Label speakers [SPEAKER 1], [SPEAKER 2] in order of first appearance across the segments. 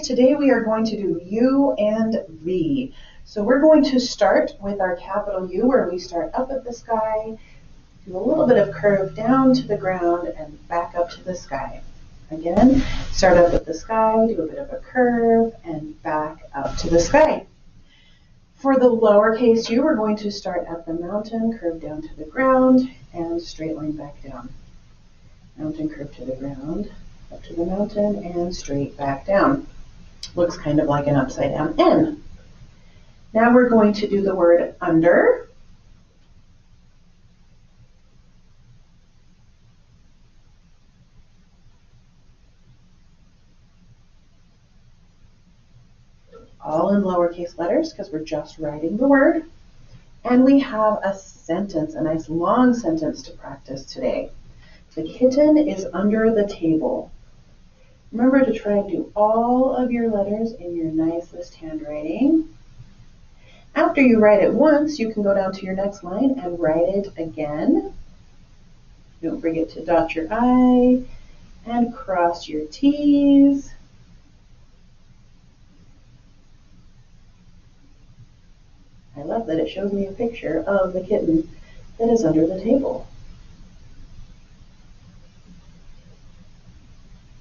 [SPEAKER 1] today we are going to do U and V. So we're going to start with our capital U, where we start up at the sky, do a little bit of curve down to the ground and back up to the sky. Again, start up at the sky, do a bit of a curve and back up to the sky. For the lowercase u, we're going to start at the mountain, curve down to the ground, and straight line back down. Mountain, curve to the ground, up to the mountain, and straight back down. Looks kind of like an upside down N. Now we're going to do the word under. All in lowercase letters because we're just writing the word. And we have a sentence, a nice long sentence to practice today. The kitten is under the table. Remember to try and do all of your letters in your nicest handwriting. After you write it once, you can go down to your next line and write it again. Don't forget to dot your I and cross your T's. I love that it shows me a picture of the kitten that is under the table.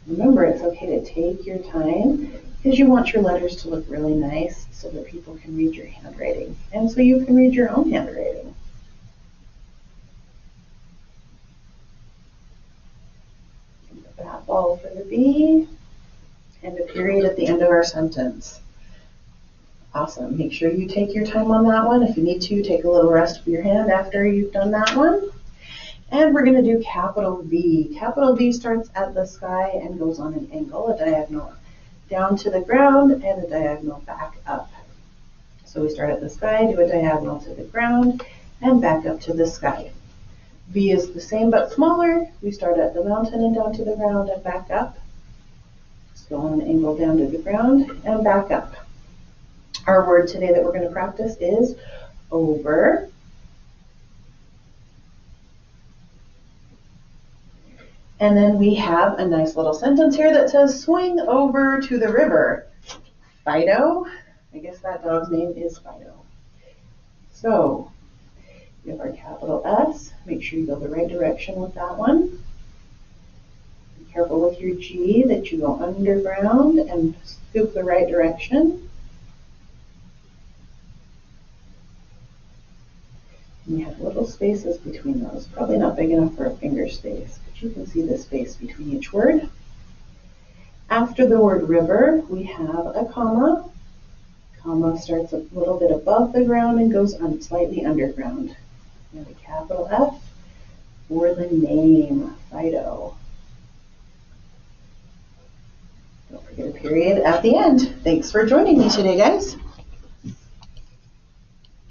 [SPEAKER 1] Remember, it's okay to take your time because you want your letters to look really nice so that people can read your handwriting and so you can read your own handwriting. A bat ball for the B and a period at the end of our sentence. Awesome. Make sure you take your time on that one. If you need to, take a little rest of your hand after you've done that one. And we're going to do capital V. Capital V starts at the sky and goes on an angle, a diagonal down to the ground and a diagonal back up. So we start at the sky, do a diagonal to the ground, and back up to the sky. V is the same but smaller. We start at the mountain and down to the ground and back up. Just go on an angle down to the ground and back up. Our word today that we're going to practice is over. And then we have a nice little sentence here that says, swing over to the river. Fido, I guess that dog's name is Fido. So, we have our capital S. Make sure you go the right direction with that one. Be careful with your G that you go underground and scoop the right direction. And you have little spaces between those. Probably not big enough for a finger space, but you can see the space between each word. After the word river, we have a comma. Comma starts a little bit above the ground and goes on slightly underground. And a capital F for the name, Fido. Don't forget a period at the end. Thanks for joining me today, guys.